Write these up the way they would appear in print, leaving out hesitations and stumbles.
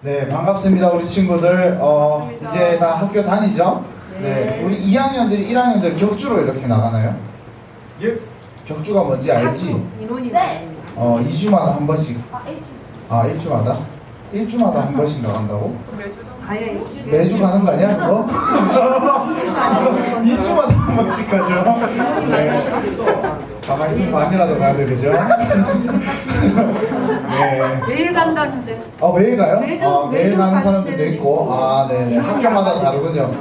네, 반갑습니다. 우리 친구들. 이제 다 학교 다니죠? 네. 우리 2학년들이 1학년들 격주로 이렇게 나가나요? 예. 격주가 뭔지 알지? 인원이 네. 2주마다 한 번씩. 일주. 1주마다? 1주마다 한 번씩 나간다고? 아예 매주 가는 거 아니야, 그거? 2주마다 한 번씩 가죠? 네. 가만히 있으면 반이라도 가야 돼, 그죠? 네. 매일 간다는데. 매일 가요? 매주 매일 가는 가는 사람들도 데는 있고, 네네. 학교마다 다르군요.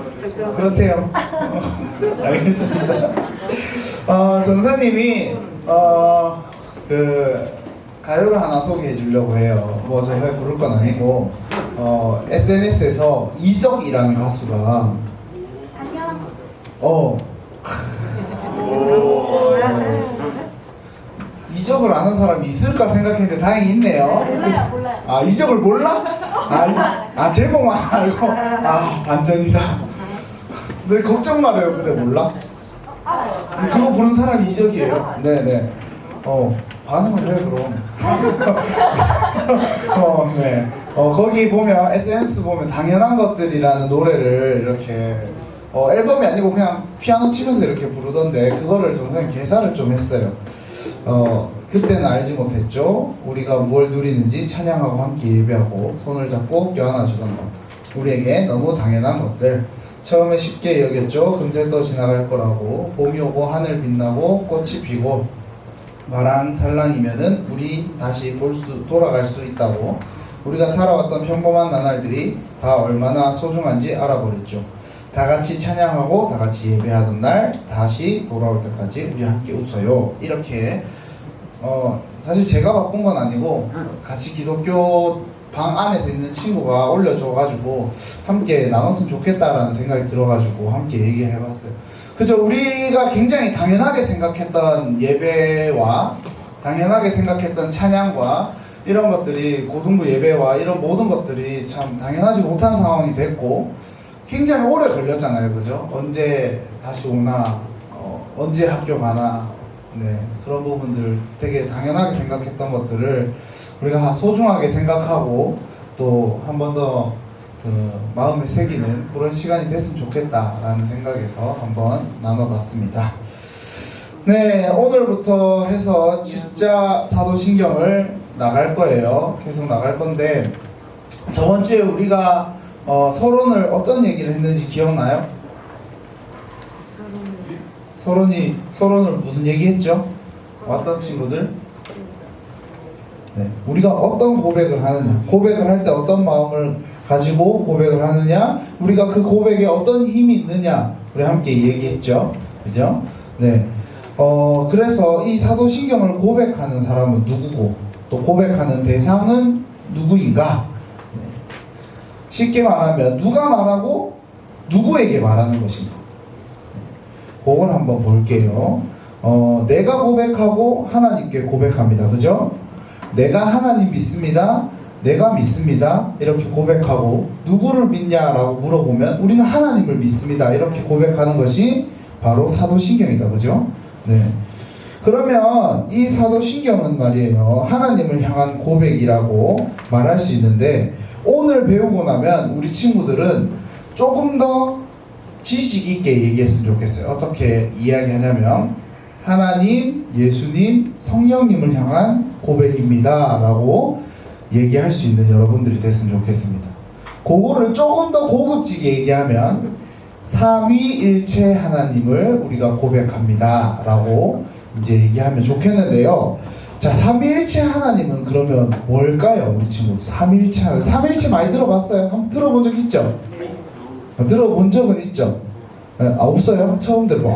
그렇대요. 알겠습니다. 전사님이, 가요를 하나 소개해 주려고 해요. 뭐, 제가 부를 건 아니고, SNS에서 이적이라는 가수가, 당연한 거죠. 이적을 아는 사람이 있을까 생각했는데 다행히 있네요. 몰라요. 이적을 몰라? 제목만 알고. 반전이다. 네, 걱정 말아요. 근데 몰라? 알아요. 그거 부른 사람이 이적이에요. 네네. 반응을 해요, 그럼. 네. 거기 보면, SNS 보면 당연한 것들이라는 노래를 이렇게, 앨범이 아니고 그냥 피아노 치면서 이렇게 부르던데, 그거를 정선생님 개사를 좀 했어요. 그때는 알지 못했죠. 우리가 뭘 누리는지 찬양하고 함께 예배하고 손을 잡고 껴안아주던 것, 우리에게 너무 당연한 것들. 처음에 쉽게 여겼죠. 금세 또 지나갈 거라고. 봄이 오고 하늘 빛나고 꽃이 피고 말랑살랑이면은 우리 다시 돌아갈 수 있다고. 우리가 살아왔던 평범한 나날들이 다 얼마나 소중한지 알아버렸죠. 다 같이 찬양하고 다 같이 예배하던 날 다시 돌아올 때까지 우리 함께 웃어요. 이렇게 사실 제가 바꾼 건 아니고 같이 기독교 방 안에서 있는 친구가 올려줘가지고 함께 나눴으면 좋겠다라는 생각이 들어가지고 함께 얘기를 해봤어요. 그죠? 우리가 굉장히 당연하게 생각했던 예배와 당연하게 생각했던 찬양과 이런 것들이 고등부 예배와 이런 모든 것들이 참 당연하지 못한 상황이 됐고 굉장히 오래 걸렸잖아요. 그죠? 언제 다시 오나, 언제 학교 가나, 네, 그런 부분들 되게 당연하게 생각했던 것들을 우리가 소중하게 생각하고 또 한 번 더 마음에 새기는 그런 시간이 됐으면 좋겠다라는 생각에서 한번 나눠봤습니다. 네, 오늘부터 해서 진짜 사도신경을 나갈 거예요. 계속 나갈 건데 저번 주에 우리가 서론을 어떤 얘기를 했는지 기억나요? 서론을 무슨 얘기했죠? 왔던 친구들? 네, 우리가 어떤 고백을 하느냐, 고백을 할 때 어떤 마음을 가지고 고백을 하느냐, 우리가 그 고백에 어떤 힘이 있느냐, 우리 함께 얘기했죠, 그죠? 네, 그래서 이 사도신경을 고백하는 사람은 누구고, 또 고백하는 대상은 누구인가? 네. 쉽게 말하면 누가 말하고 누구에게 말하는 것인가? 그걸 한번 볼게요. 내가 고백하고 하나님께 고백합니다, 그죠? 내가 하나님 믿습니다. 내가 믿습니다. 이렇게 고백하고 누구를 믿냐라고 물어보면 우리는 하나님을 믿습니다. 이렇게 고백하는 것이 바로 사도신경이다. 그죠? 네. 그러면 이 사도신경은 말이에요. 하나님을 향한 고백이라고 말할 수 있는데 오늘 배우고 나면 우리 친구들은 조금 더 지식 있게 얘기했으면 좋겠어요. 어떻게 이야기하냐면 하나님, 예수님, 성령님을 향한 고백입니다 라고 얘기할 수 있는 여러분들이 됐으면 좋겠습니다. 그거를 조금 더 고급지게 얘기하면 삼위일체 하나님을 우리가 고백합니다 라고 이제 얘기하면 좋겠는데요. 자, 삼위일체 하나님은 그러면 뭘까요? 우리 친구 삼위일체 하나님. 삼위일체 많이 들어봤어요? 한번 들어본 적 있죠? 들어본 적은 있죠? 네, 없어요? 처음 들어봐.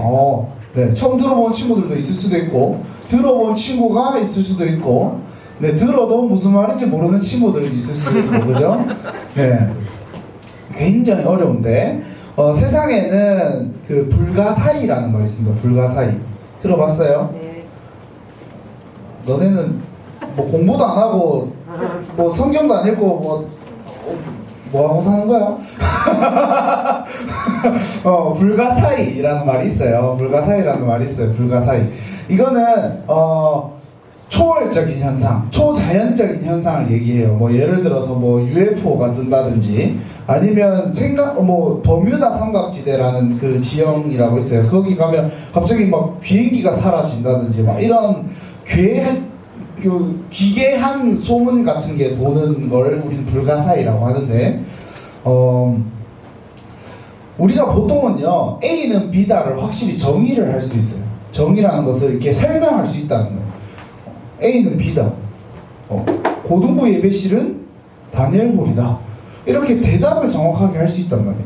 네, 처음 들어본 친구들도 있을 수도 있고 들어본 친구가 있을 수도 있고 네, 들어도 무슨 말인지 모르는 친구들이 있을 수도 있고 그죠? 네, 굉장히 어려운데 세상에는 그 불가사의라는 말이 있습니다. 불가사의 들어봤어요? 네. 너네는 뭐 공부도 안 하고 뭐 성경도 안 읽고 뭐 하고 사는 거야? 불가사의라는 말이 있어요. 불가사의라는 말이 있어요. 불가사의. 이거는 초월적인 현상, 초자연적인 현상을 얘기해요. 뭐 예를 들어서 뭐 UFO가 뜬다든지 아니면 버뮤다 삼각지대라는 그 지형이라고 있어요. 거기 가면 갑자기 막 비행기가 사라진다든지 막 이런 기괴한 소문 같은 게 도는 걸 우리는 불가사의라고 하는데, 우리가 보통은요 A는 B다를 확실히 정의를 할 수 있어요. 정의라는 것을 이렇게 설명할 수 있다는 거예요. A는 B다. 고등부 예배실은 다니엘 홀이다. 이렇게 대답을 정확하게 할 수 있단 말이에요.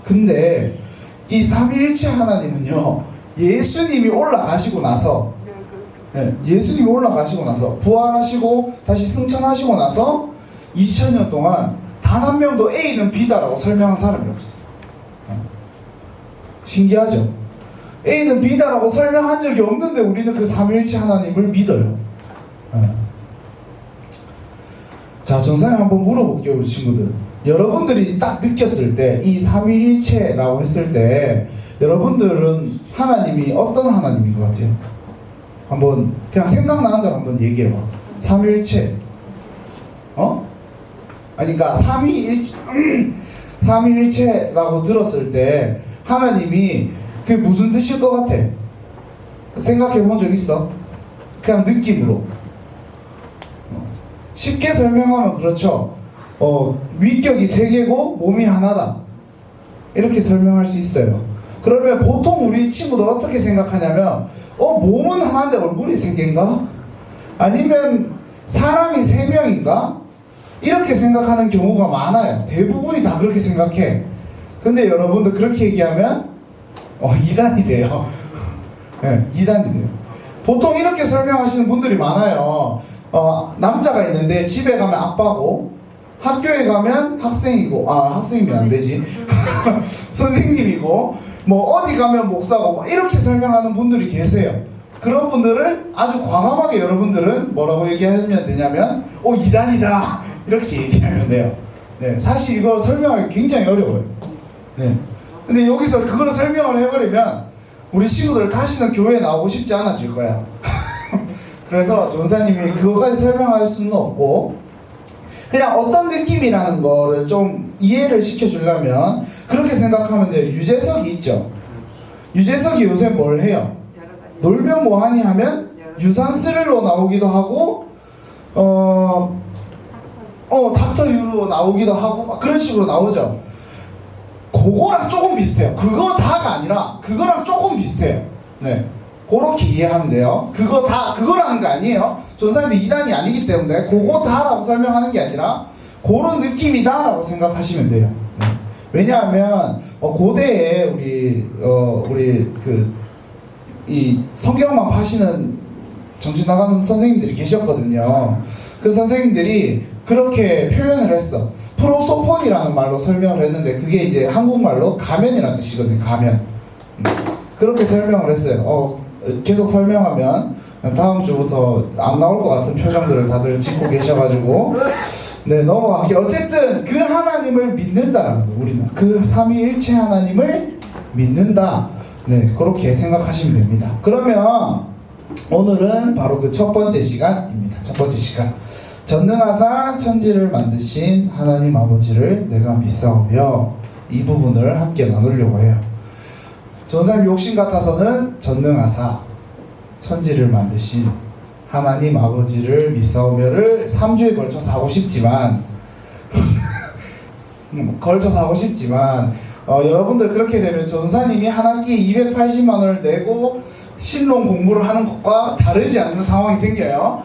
근데 이 삼위일체 하나님은요, 예수님이 올라가시고 나서 부활하시고 다시 승천하시고 나서 2000년 동안 단 한 명도 A는 B다라고 설명한 사람이 없어요. 신기하죠? A는 B다라고 설명한 적이 없는데 우리는 그 삼위일체 하나님을 믿어요. 자, 전사님 한번 물어볼게요, 우리 친구들. 여러분들이 딱 느꼈을 때 이 삼위일체라고 했을 때 여러분들은 하나님이 어떤 하나님인 것 같아요? 한번 그냥 생각나는 걸 한번 얘기해봐. 삼위일체. 그러니까 삼위일체라고 들었을 때 하나님이 그게 무슨 뜻일 것 같아? 생각해 본 적 있어? 그냥 느낌으로. 쉽게 설명하면 그렇죠. 위격이 세 개고 몸이 하나다. 이렇게 설명할 수 있어요. 그러면 보통 우리 친구들 어떻게 생각하냐면, 몸은 하나인데 얼굴이 세 개인가? 아니면 사람이 세 명인가? 이렇게 생각하는 경우가 많아요. 대부분이 다 그렇게 생각해. 근데 여러분들 그렇게 얘기하면 이단이 돼요. 네, 이단이 돼요. 보통 이렇게 설명하시는 분들이 많아요. 남자가 있는데 집에 가면 아빠고 학교에 가면 학생이고, 학생이면 안 되지. 선생님이고, 뭐 어디 가면 목사고, 이렇게 설명하는 분들이 계세요. 그런 분들을 아주 과감하게 여러분들은 뭐라고 얘기하면 되냐면, 이단이다. 이렇게 얘기하면 돼요. 네, 사실 이걸 설명하기 굉장히 어려워요. 네. 근데 여기서 그걸 설명을 해버리면 우리 친구들 다시는 교회에 나오고 싶지 않아질 거야. 그래서 전사님이 그거까지 설명할 수는 없고, 그냥 어떤 느낌이라는 거를 좀 이해를 시켜주려면 그렇게 생각하면 돼요. 유재석이 있죠. 유재석이 요새 뭘 해요? 놀면 뭐하니 하면 유산 스릴로 나오기도 하고, 닥터 유로 나오기도 하고 그런 식으로 나오죠. 그거랑 조금 비슷해요. 그거 다가 아니라 그거랑 조금 비슷해요. 네, 그렇게 이해하면 돼요. 그거라는 거 아니에요. 전사님도 이단이 아니기 때문에 그거 다라고 설명하는 게 아니라 그런 느낌이다라고 생각하시면 돼요. 네. 왜냐하면 고대에 우리 이 성경만 파시는 정신 나가는 선생님들이 계셨거든요. 그 선생님들이 그렇게 표현을 했어. 프로소폰이라는 말로 설명을 했는데 그게 이제 한국말로 가면이라는 뜻이거든요. 가면. 그렇게 설명을 했어요. 계속 설명하면 다음 주부터 안 나올 것 같은 표정들을 다들 짓고 계셔가지고 네, 넘어가게. 어쨌든 그 하나님을 믿는다라는 거예요. 우리는 그 삼위일체 하나님을 믿는다. 네, 그렇게 생각하시면 됩니다. 그러면 오늘은 바로 그 첫 번째 시간입니다. 첫 번째 시간. 전능하사 천지를 만드신 하나님 아버지를 내가 믿사오며, 이 부분을 함께 나누려고 해요. 전사님 욕심 같아서는 전능하사 천지를 만드신 하나님 아버지를 믿사오며를 3주에 걸쳐서 하고 싶지만 여러분들 그렇게 되면 전사님이 한 학기에 280만 원을 내고 신론 공부를 하는 것과 다르지 않는 상황이 생겨요.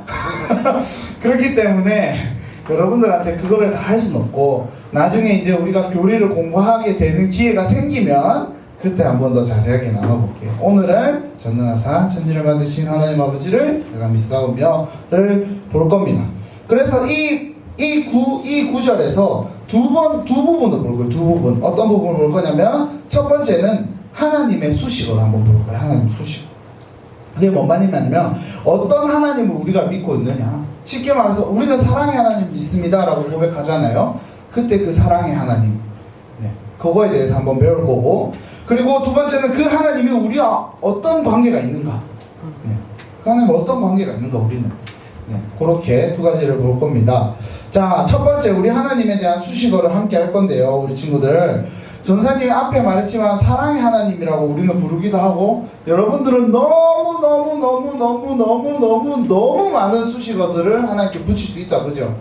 그렇기 때문에 여러분들한테 그거를 다 할 수는 없고, 나중에 이제 우리가 교리를 공부하게 되는 기회가 생기면 그때 한 번 더 자세하게 나눠볼게요. 오늘은 전능하사 천지를 만드신 하나님 아버지를 내가 믿사오며를 볼 겁니다. 그래서 이 구절에서 두 부분을 볼 거예요. 두 부분. 어떤 부분을 볼 거냐면, 첫 번째는 하나님의 수식을 한번 볼 거예요. 하나님 수식. 그게 뭔 말이냐면, 어떤 하나님을 우리가 믿고 있느냐. 쉽게 말해서 우리는 사랑의 하나님 믿습니다 라고 고백하잖아요. 그때 그 사랑의 하나님, 네, 그거에 대해서 한번 배울 거고, 그리고 두 번째는 그 하나님이 우리와 어떤 관계가 있는가. 네, 그 하나님 어떤 관계가 있는가 우리는. 네, 그렇게 두 가지를 볼 겁니다. 자, 첫 번째 우리 하나님에 대한 수식어를 함께 할 건데요. 우리 친구들 전사님이 앞에 말했지만 사랑의 하나님이라고 우리는 부르기도 하고 여러분들은 너무 많은 수식어들을 하나님께 붙일 수 있다. 그죠?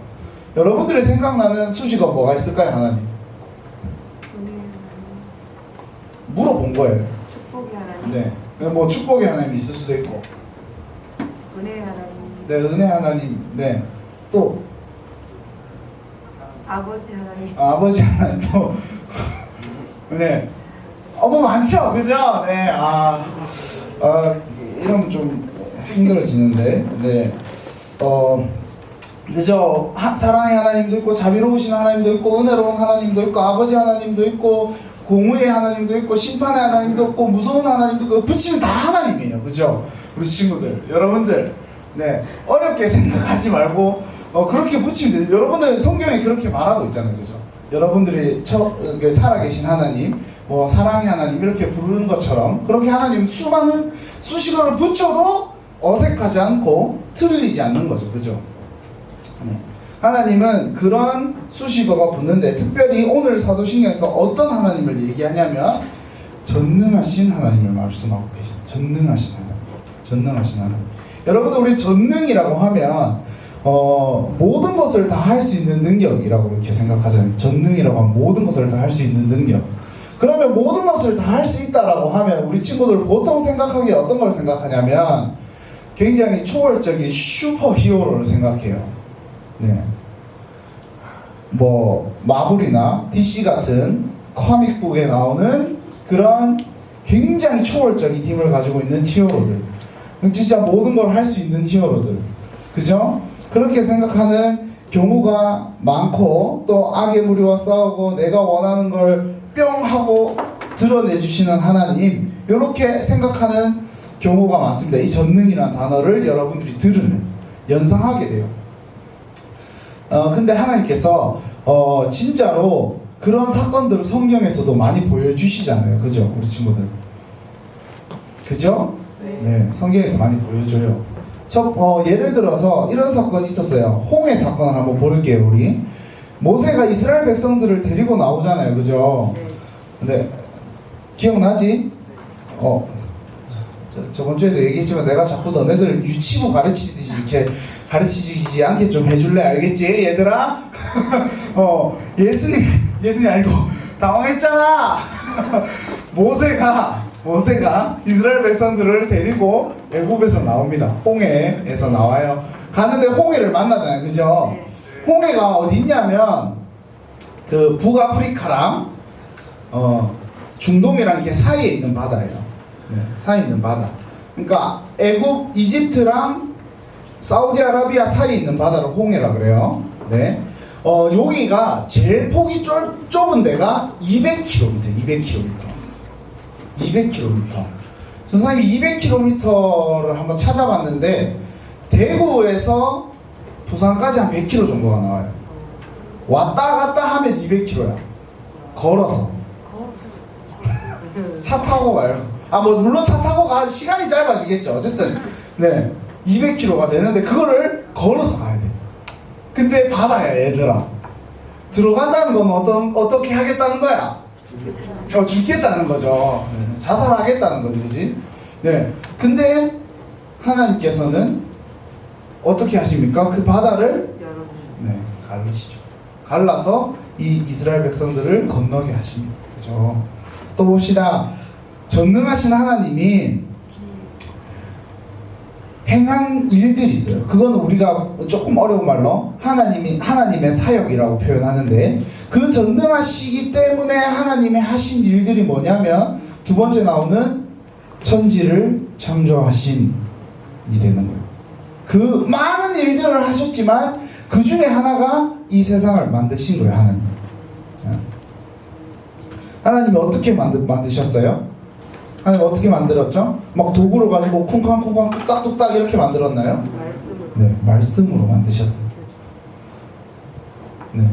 여러분들이 생각나는 수식어 뭐가 있을까요? 하나님 물어본 거예요. 축복의 하나님. 네, 뭐 축복의 하나님이 있을 수도 있고 은혜의 하나님. 네, 은혜 하나님. 네, 또 아버지 하나님. 아버지 하나님 또 네, 뭐 많죠, 그죠? 네, 이러면 좀 힘들어지는데, 네, 그죠? 사랑의 하나님도 있고, 자비로우신 하나님도 있고, 은혜로운 하나님도 있고, 아버지 하나님도 있고, 공의의 하나님도 있고, 심판의 하나님도 있고, 무서운 하나님도 있고, 붙이면 다 하나님이에요, 그죠? 우리 친구들, 여러분들, 네, 어렵게 생각하지 말고, 그렇게 붙이면 돼요. 여러분들 성경에 그렇게 말하고 있잖아요, 그죠? 여러분들이 살아계신 하나님, 뭐 사랑의 하나님 이렇게 부르는 것처럼 그렇게 하나님 수많은 수식어를 붙여도 어색하지 않고 틀리지 않는 거죠, 그죠? 네. 하나님은 그런 수식어가 붙는데 특별히 오늘 사도신경에서 어떤 하나님을 얘기하냐면 전능하신 하나님을 말씀하고 계신 전능하신 하나님, 전능하신 하나님. 여러분들 우리 전능이라고 하면 모든 것을 다 할 수 있는 능력이라고 이렇게 생각하잖아요. 전능이라고 하면 모든 것을 다 할 수 있는 능력. 그러면 모든 것을 다 할 수 있다라고 하면 우리 친구들 보통 생각하기에 어떤 걸 생각하냐면 굉장히 초월적인 슈퍼 히어로를 생각해요. 네. 뭐 마블이나 DC 같은 코믹북에 나오는 그런 굉장히 초월적인 힘을 가지고 있는 히어로들. 진짜 모든 걸 할 수 있는 히어로들. 그죠? 그렇게 생각하는 경우가 많고 또 악의 무리와 싸우고 내가 원하는 걸 뿅 하고 드러내주시는 하나님 이렇게 생각하는 경우가 많습니다. 이 전능이라는 단어를 여러분들이 들으면 연상하게 돼요. 근데 하나님께서 진짜로 그런 사건들을 성경에서도 많이 보여주시잖아요. 그죠? 우리 친구들 그죠? 네, 성경에서 많이 보여줘요. 예를 들어서 이런 사건이 있었어요. 홍해 사건을 한번 볼게요. 우리 모세가 이스라엘 백성들을 데리고 나오잖아요. 그죠? 근데 기억나지? 저번 주에도 얘기했지만 내가 자꾸 너네들 유치부 가르치듯이 이렇게 가르치지 않게 좀 해줄래? 알겠지? 얘들아? 예수님 아니고 당황했잖아. 모세가 이스라엘 백성들을 데리고 애굽에서 나옵니다. 홍해에서 나와요. 가는데 홍해를 만나잖아요. 그죠? 홍해가 어디 있냐면 그 북아프리카랑 중동이랑 이렇게 사이에 있는 바다예요. 네, 사이에 있는 바다. 그러니까 애굽, 이집트랑 사우디아라비아 사이에 있는 바다를 홍해라 그래요. 네. 여기가 제일 폭이 좁은 데가 200km. 선생님이 200km를 한번 찾아봤는데 대구에서 부산까지 한 100km 정도가 나와요. 왔다 갔다 하면 200km야. 걸어서. 차 타고 가요. 물론 차 타고 가 시간이 짧아지겠죠. 어쨌든 네 200km가 되는데 그거를 걸어서 가야 돼. 근데 바다야 얘들아. 들어간다는 건 어떻게 하겠다는 거야? 죽겠다는 거죠. 자살하겠다는 거죠, 그지? 네. 근데 하나님께서는 어떻게 하십니까? 그 바다를 갈르시죠. 갈라서 이 이스라엘 백성들을 건너게 하십니다. 그죠? 또 봅시다. 전능하신 하나님이 행한 일들이 있어요. 그거는 우리가 조금 어려운 말로 하나님의 사역이라고 표현하는데 그 전능하시기 때문에 하나님의 하신 일들이 뭐냐면 두 번째 나오는 천지를 창조하신 이 되는 거예요. 그 많은 일들을 하셨지만 그 중에 하나가 이 세상을 만드신 거예요. 하나님이 어떻게 만드셨어요? 하나님 어떻게 만들었죠? 막 도구를 가지고 쿵쾅쿵쾅 뚝딱뚝딱 이렇게 만들었나요? 네, 말씀으로 만드셨어요. 네,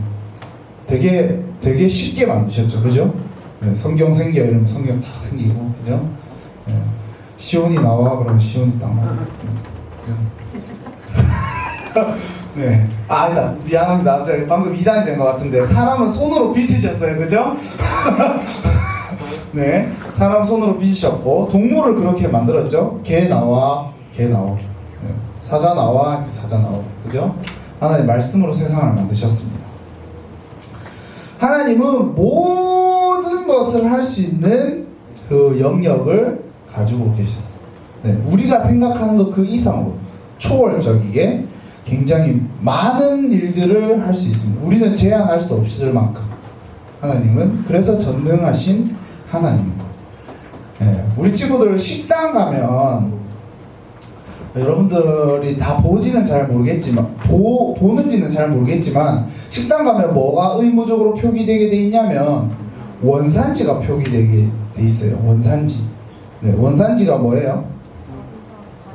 되게 쉽게 만드셨죠, 그죠? 네, 성경 생겨 이러면 성경 딱 생기고, 그죠? 네, 시온이 나와 그러면 시온이 딱 나오고, 네. 아니다. 미안합니다. 저 방금 2단이 된 것 같은데 사람은 손으로 빚으셨어요, 그죠? 네. 사람 손으로 빚으셨고 동물을 그렇게 만들었죠. 개 나와, 개 나오. 네. 사자 나와, 사자 나오. 그죠? 하나님 말씀으로 세상을 만드셨습니다. 하나님은 모든 것을 할 수 있는 그 영역을 가지고 계셨어요. 네. 우리가 생각하는 것 그 이상으로 초월적이게 굉장히 많은 일들을 할 수 있습니다. 우리는 제한할 수 없을 만큼 하나님은 그래서 전능하신 하나님입니다. 네, 우리 친구들 식당 가면 여러분들이 다 보지는 잘 모르겠지만 보는지는 잘 모르겠지만 식당 가면 뭐가 의무적으로 표기되게 돼 있냐면 원산지가 표기되게 돼 있어요. 원산지. 네, 원산지가 뭐예요?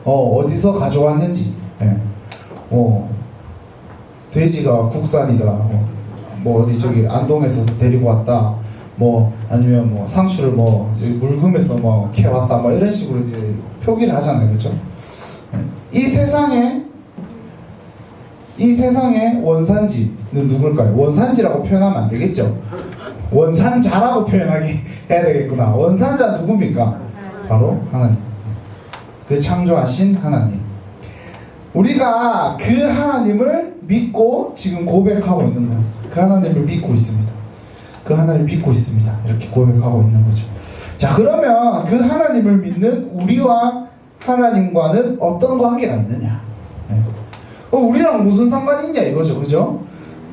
어디서 가져왔는지. 네. 돼지가 국산이다. 뭐 어디 저기 안동에서 데리고 왔다. 뭐 아니면 뭐 상추를 뭐 물금에서 뭐 캐왔다. 뭐 이런 식으로 이제 표기를 하잖아요, 그렇죠? 이 세상의 원산지는 누굴까요? 원산지라고 표현하면 안 되겠죠? 원산자라고 표현하게 해야 되겠구나. 원산자 누굽니까? 바로 하나님. 그 창조하신 하나님. 우리가 그 하나님을 믿고 지금 고백하고 있는 거예요. 그 하나님을 믿고 있습니다. 그 하나님을 믿고 있습니다. 이렇게 고백하고 있는 거죠. 자, 그러면 그 하나님을 믿는 우리와 하나님과는 어떤 관계가 있느냐? 네. 우리랑 무슨 상관이 있냐 이거죠, 그죠?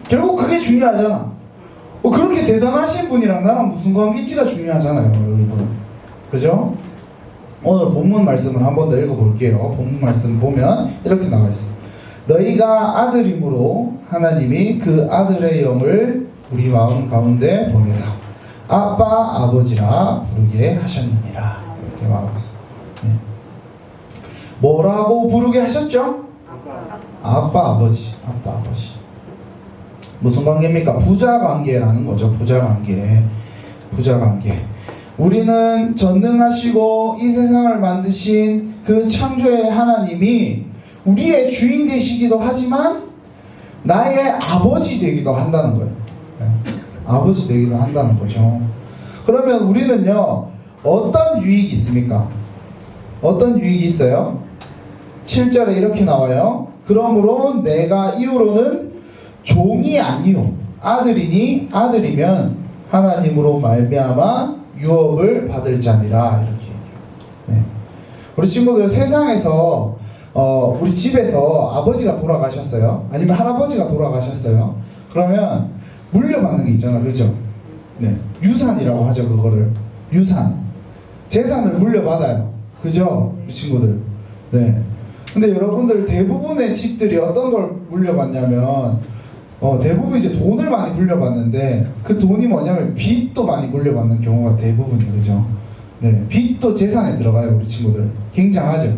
결국 그게 중요하잖아. 그렇게 대단하신 분이랑 나랑 무슨 관계 있지가 중요하잖아요, 여러분. 그죠? 오늘 본문 말씀을 한 번 더 읽어볼게요. 본문 말씀 보면 이렇게 나와 있어요. 너희가 아들임으로 하나님이 그 아들의 영을 우리 마음 가운데 보내사 아빠 아버지라 부르게 하셨느니라. 이렇게 말하고 있어요. 네. 뭐라고 부르게 하셨죠? 아빠 아버지. 아빠 아버지. 무슨 관계입니까? 부자 관계라는 거죠. 부자 관계. 부자 관계. 우리는 전능하시고 이 세상을 만드신 그 창조의 하나님이 우리의 주인 되시기도 하지만 나의 아버지 되기도 한다는 거예요. 네. 아버지 되기도 한다는 거죠. 그러면 우리는요, 어떤 유익이 있습니까? 어떤 유익이 있어요? 7절에 이렇게 나와요. 그러므로 내가 이후로는 종이 아니요 아들이니 아들이면 하나님으로 말미암아 유업을 받을 자니라. 이렇게. 네. 우리 친구들 세상에서 우리 집에서 아버지가 돌아가셨어요. 아니면 할아버지가 돌아가셨어요. 그러면 물려받는 게 있잖아, 그죠? 네. 유산이라고 하죠, 그거를. 유산. 재산을 물려받아요. 그죠? 우리 친구들. 네. 근데 여러분들 대부분의 집들이 어떤 걸 물려받냐면 대부분 이제 돈을 많이 물려받는데 그 돈이 뭐냐면 빚도 많이 물려받는 경우가 대부분이에요, 그죠? 네, 빚도 재산에 들어가요, 우리 친구들. 굉장하죠?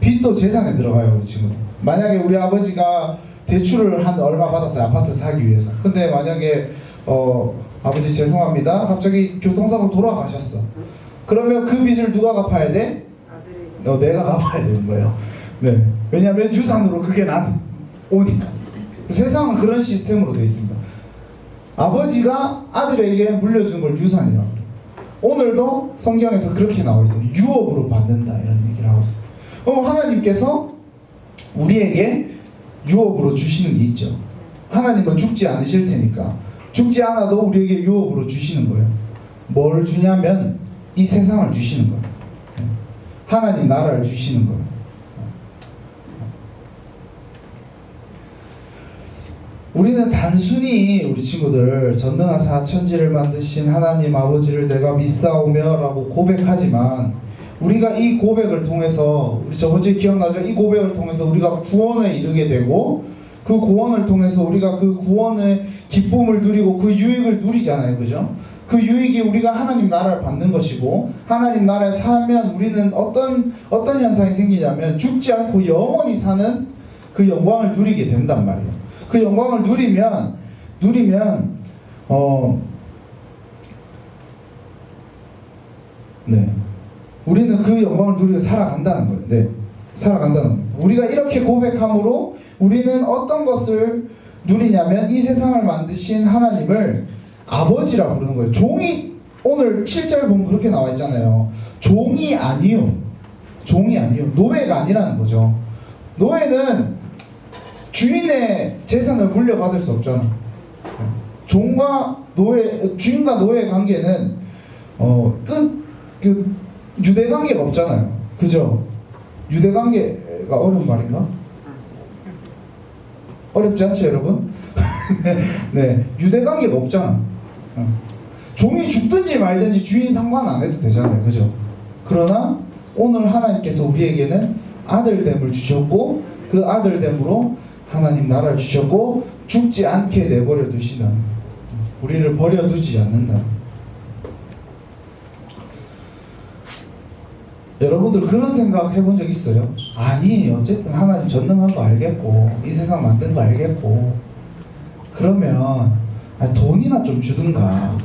빚도 재산에 들어가요, 우리 친구들. 만약에 우리 아버지가 대출을 한 얼마 받았어요, 아파트 사기 위해서. 근데 만약에 아버지 죄송합니다, 갑자기 교통사고 돌아가셨어. 그러면 그 빚을 누가 갚아야 돼? 내가 갚아야 되는 거예요. 네, 왜냐하면 유산으로 그게 나한테 오니까. 세상은 그런 시스템으로 되어 있습니다. 아버지가 아들에게 물려준 걸 유산이라고 그래요. 오늘도 성경에서 그렇게 나와 있어요. 유업으로 받는다 이런 얘기를 하고 있어요. 그럼 하나님께서 우리에게 유업으로 주시는 게 있죠. 하나님은 죽지 않으실 테니까 죽지 않아도 우리에게 유업으로 주시는 거예요. 뭘 주냐면 이 세상을 주시는 거예요. 하나님 나라를 주시는 거예요. 우리는 단순히 우리 친구들 전능하사 천지를 만드신 하나님 아버지를 내가 믿사오며 라고 고백하지만 우리가 이 고백을 통해서 우리 저번주에 기억나죠? 이 고백을 통해서 우리가 구원에 이르게 되고 그 구원을 통해서 우리가 그 구원의 기쁨을 누리고 그 유익을 누리잖아요, 그죠? 그 유익이 우리가 하나님 나라를 받는 것이고 하나님 나라에 살면 우리는 어떤 현상이 생기냐면 죽지 않고 영원히 사는 그 영광을 누리게 된단 말이에요. 그 영광을 누리면 네, 우리는 그 영광을 누리고 살아간다는 거예요. 네. 살아간다는 겁니다. 우리가 이렇게 고백함으로 우리는 어떤 것을 누리냐면 이 세상을 만드신 하나님을 아버지라 부르는 거예요. 종이 오늘 7절 보면 그렇게 나와 있잖아요. 종이 아니요. 종이 아니요. 노예가 아니라는 거죠. 노예는 주인의 재산을 물려받을 수 없잖아. 종과 노예, 주인과 노예의 관계는 그 유대 관계가 없잖아요. 그죠? 유대 관계가 어려운 말인가? 어렵지 않죠, 여러분? 네, 유대 관계가 없잖아. 종이 죽든지 말든지 주인 상관 안 해도 되잖아요, 그죠? 그러나 오늘 하나님께서 우리에게는 아들됨을 주셨고 그 아들됨으로 하나님 나라를 주셨고 죽지 않게 내버려 두시는, 우리를 버려두지 않는다. 여러분들 그런 생각 해본 적 있어요? 아니 어쨌든 하나님 전능한 거 알겠고 이 세상 만든 거 알겠고 그러면 돈이나 좀 주든가,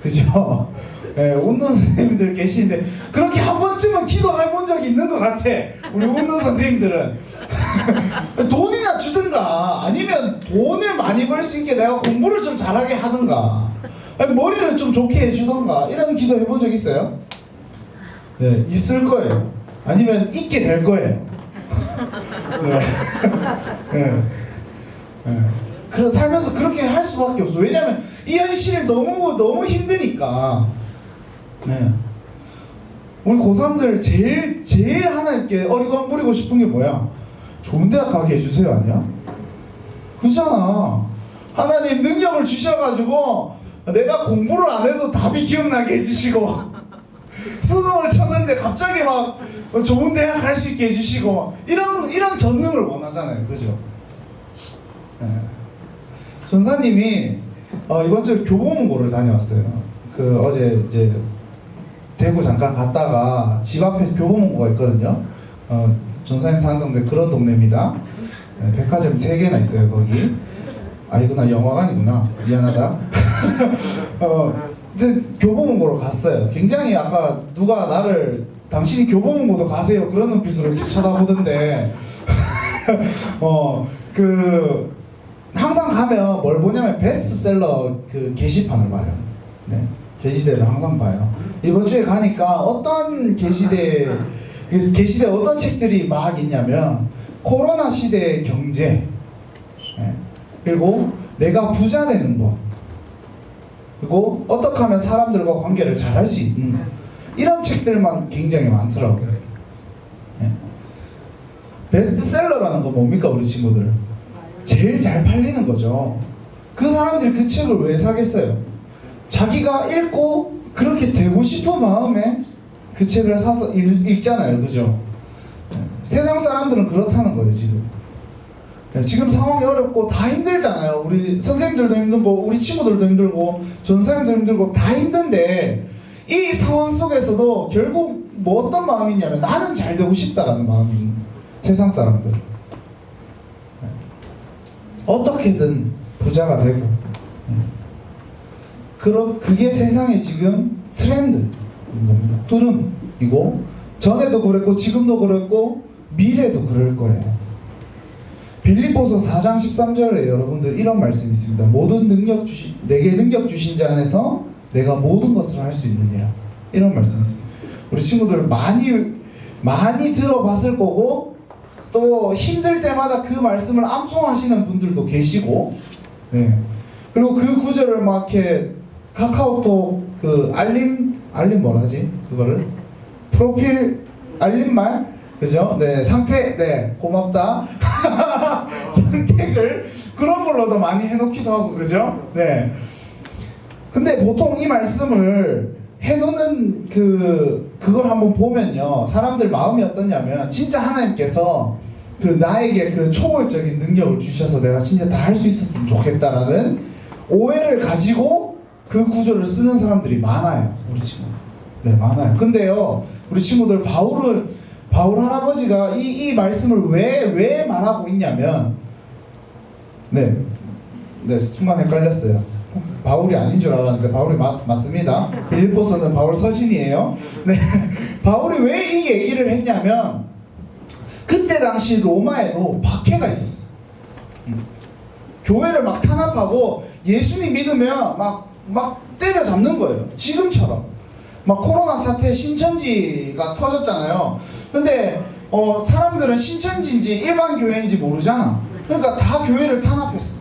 그죠? 예, 웃는 선생님들 계시는데 그렇게 한 번쯤은 기도해 본 적이 있는 것 같아. 우리 웃는 선생님들은 돈이나 주든가 아니면 돈을 많이 벌 수 있게 내가 공부를 좀 잘하게 하든가 아니, 머리를 좀 좋게 해주던가 이런 기도 해본 적 있어요? 네, 있을 거예요. 아니면 있게 될 거예요. 네. 네. 네. 그래 살면서 그렇게 할 수밖에 없어. 왜냐면 이 현실이 너무 힘드니까. 네. 우리 고3들 제일 하나님께 어리광 부리고 싶은 게 뭐야? 좋은 대학 가게 해주세요 아니야? 그렇잖아. 하나님 능력을 주셔가지고 내가 공부를 안 해도 답이 기억나게 해주시고 수능을 쳤는데 갑자기 막 좋은 대학 갈 수 있게 해주시고 이런 전능을 원하잖아요, 그죠? 네. 전사님이 이번 주에 교보문고를 다녀왔어요. 그 어제 이제 대구 잠깐 갔다가 집 앞에 교보문고가 있거든요. 전사님 사는 동네 그런 동네입니다. 네, 백화점 3개나 있어요 거기. 아니구나, 영화관이구나. 미안하다. 이제 교보문고로 갔어요. 굉장히 아까 누가 나를 당신이 교보문고도 가세요 그런 눈빛으로 이렇게 쳐다보던데 그 항상 가면 뭘 보냐면 베스트셀러 그 게시판을 봐요. 네, 게시대를 항상 봐요. 이번 주에 가니까 어떤 게시대에 어떤 책들이 막 있냐면 코로나 시대의 경제, 네, 그리고 내가 부자 되는 법, 그리고 어떻게 하면 사람들과 관계를 잘 할 수 있는 이런 책들만 굉장히 많더라고요. 네. 베스트셀러라는 건 뭡니까 우리 친구들? 제일 잘 팔리는 거죠. 그 사람들이 그 책을 왜 사겠어요? 자기가 읽고 그렇게 되고 싶은 마음에 그 책을 사서 읽잖아요, 그죠? 네. 세상 사람들은 그렇다는 거예요 지금. 지금 상황이 어렵고 다 힘들잖아요. 우리 선생님들도 힘들고 우리 친구들도 힘들고 전사님도 힘들고 다 힘든데 이 상황 속에서도 결국 뭐 어떤 마음이냐면 나는 잘 되고 싶다라는 마음이 세상 사람들. 어떻게든 부자가 되고 그게 세상의 지금 트렌드인 겁니다. 흐름이고 전에도 그랬고 지금도 그랬고 미래도 그럴 거예요. 빌립보서 4장 13절에 여러분들 이런 말씀이 있습니다. 모든 내게 능력 주신 자 안에서 내가 모든 것을 할 수 있느니라. 이런 말씀이 있습니다. 우리 친구들 많이 들어봤을 거고 또 힘들 때마다 그 말씀을 암송하시는 분들도 계시고, 네. 그리고 그 구절을 막 이렇게 카카오톡 그 알림 뭐라지? 그거를 프로필 알림말, 그죠? 네, 상태, 네, 고맙다. 상택을 그런 걸로도 많이 해놓기도 하고, 그죠? 네. 근데 보통 이 말씀을 해놓는 그걸 한번 보면요, 사람들 마음이 어떠냐면 진짜 하나님께서 그 나에게 그 초월적인 능력을 주셔서 내가 진짜 다 할 수 있었으면 좋겠다라는 오해를 가지고 그 구절을 쓰는 사람들이 많아요, 우리 친구. 네, 많아요. 근데요, 우리 친구들 바울 할아버지가 이 말씀을 왜 말하고 있냐면, 네, 순간 헷갈렸어요. 바울이 아닌 줄 알았는데 바울이 맞습니다. 빌립보서는 바울 서신이에요. 네, 바울이 왜 이 얘기를 했냐면 그때 당시 로마에도 박해가 있었어. 교회를 막 탄압하고 예수님 믿으면 막 때려잡는 거예요. 지금처럼. 막 코로나 사태 신천지가 터졌잖아요. 근데 사람들은 신천지인지 일반 교회인지 모르잖아. 그러니까 다 교회를 탄압했어.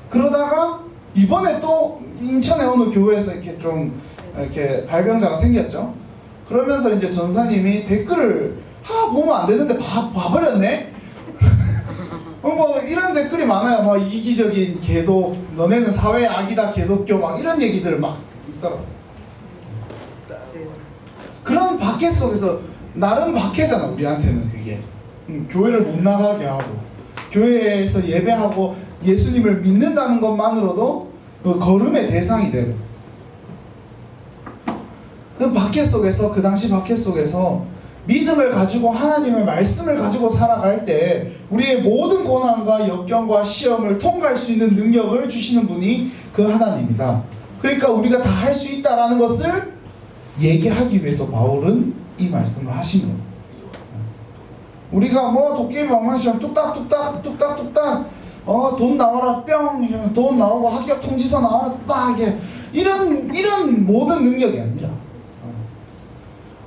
그러다가 이번에 또 인천에 어느 교회에서 이렇게 좀 이렇게 발병자가 생겼죠. 그러면서 이제 전사님이 댓글을 보면 안 되는데 봐버렸네. 뭐 이런 댓글이 많아요. 막 이기적인 개독, 너네는 사회 악이다 개독교, 막 이런 얘기들을 막 있더라고. 그런 박해 속에서 나름 박해잖아 우리한테는 그게. 교회를 못 나가게 하고 교회에서 예배하고 예수님을 믿는다는 것만으로도 그 걸음의 대상이 되고, 그 박해 속에서, 그 당시 박해 속에서 믿음을 가지고 하나님의 말씀을 가지고 살아갈 때 우리의 모든 고난과 역경과 시험을 통과할 수 있는 능력을 주시는 분이 그 하나님이다. 그러니까 우리가 다 할 수 있다라는 것을 얘기하기 위해서 바울은 이 말씀을 하신 거예요. 우리가 뭐 도깨비 방망이처럼 뚝딱뚝딱 돈 나와라 뿅 돈 나오고 합격 통지서 나와라 딱 이런 모든 능력이 아니라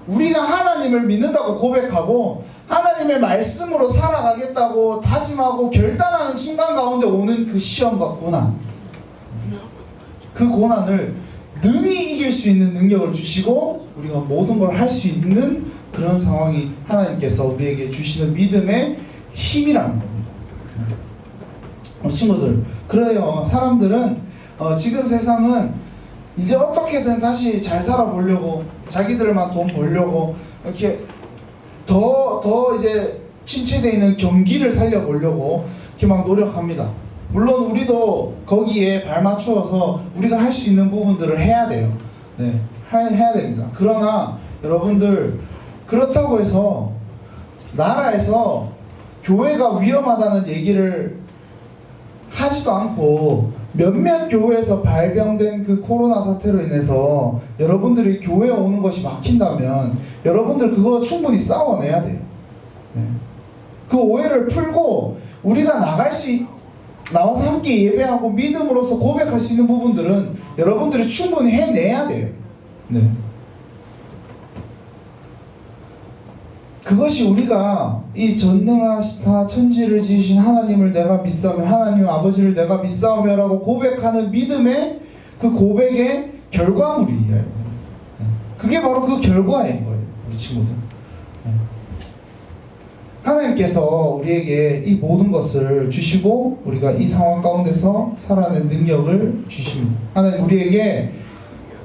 우리가 하나님을 믿는다고 고백하고 하나님의 말씀으로 살아가겠다고 다짐하고 결단하는 순간 가운데 오는 그 시험과 고난, 그 고난을 능히 이길 수 있는 능력을 주시고 우리가 모든 걸 할 수 있는 그런 상황이 하나님께서 우리에게 주시는 믿음의 힘이라는 겁니다. 우리 친구들, 그래요. 사람들은 지금 세상은 이제 어떻게든 다시 잘 살아보려고, 자기들만 돈 벌려고 이렇게 더 이제 침체되어 있는 경기를 살려보려고 이렇게 막 노력합니다. 물론 우리도 거기에 발맞추어서 우리가 할 수 있는 부분들을 해야 돼요. 네, 해야 됩니다. 그러나 여러분들, 그렇다고 해서 나라에서 교회가 위험하다는 얘기를 하지도 않고 몇몇 교회에서 발병된 그 코로나 사태로 인해서 여러분들이 교회에 오는 것이 막힌다면 여러분들 그거 충분히 싸워내야 돼요. 네. 그 오해를 풀고 우리가 나와서 함께 예배하고 믿음으로써 고백할 수 있는 부분들은 여러분들이 충분히 해내야 돼요. 네. 그것이 우리가 이 전능하시사 천지를 지으신 하나님을 내가 믿사오며 하나님 아버지를 내가 믿사오며라고 고백하는 믿음의 그 고백의 결과물이에요. 그게 바로 그 결과인 거예요, 우리 친구들. 하나님께서 우리에게 이 모든 것을 주시고 우리가 이 상황 가운데서 살아낸 능력을 주십니다. 하나님 우리에게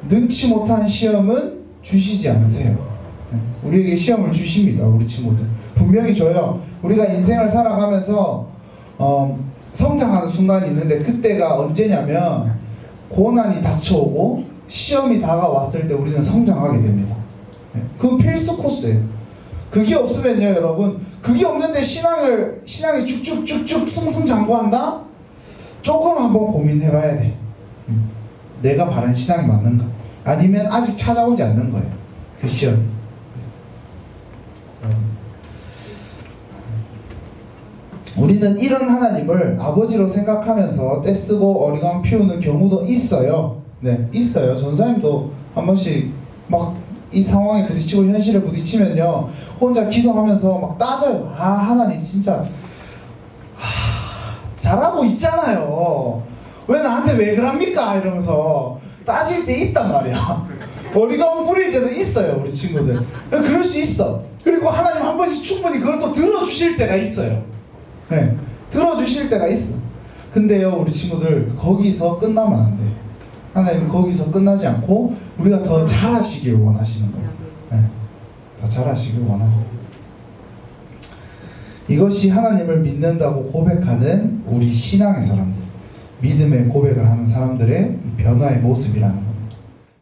능치 못한 시험은 주시지 않으세요. 우리에게 시험을 주십니다. 우리 친구들 분명히 줘요. 우리가 인생을 살아가면서 성장하는 순간이 있는데 그때가 언제냐면 고난이 닥쳐오고 시험이 다가왔을 때 우리는 성장하게 됩니다. 그건 필수 코스예요. 그게 없으면요 여러분, 그게 없는데 신앙이 쭉쭉쭉쭉 승승장구한다? 조금 한번 고민해봐야 돼. 내가 바른 신앙이 맞는가? 아니면 아직 찾아오지 않는 거예요, 그 시험이. 우리는 이런 하나님을 아버지로 생각하면서 떼쓰고 어리광 피우는 경우도 있어요. 네, 있어요. 전사님도 한 번씩 막 이 상황에 부딪히고 현실에 부딪히면요 혼자 기도하면서 막 따져요. 하나님 진짜 잘하고 있잖아요. 왜 나한테 왜 그럽니까? 이러면서 따질 때 있단 말이야. 어리광 부릴 때도 있어요, 우리 친구들. 그럴 수 있어. 그리고 하나님 한 번씩 충분히 그걸 또 들어주실 때가 있어요. 네, 들어주실 때가 있어. 근데요 우리 친구들, 거기서 끝나면 안 돼. 하나님은 거기서 끝나지 않고 우리가 더 잘하시길 원하시는 거예요. 네, 더 잘하시길 원하고, 이것이 하나님을 믿는다고 고백하는 우리 신앙의 사람들, 믿음의 고백을 하는 사람들의 이 변화의 모습이라는 거예요.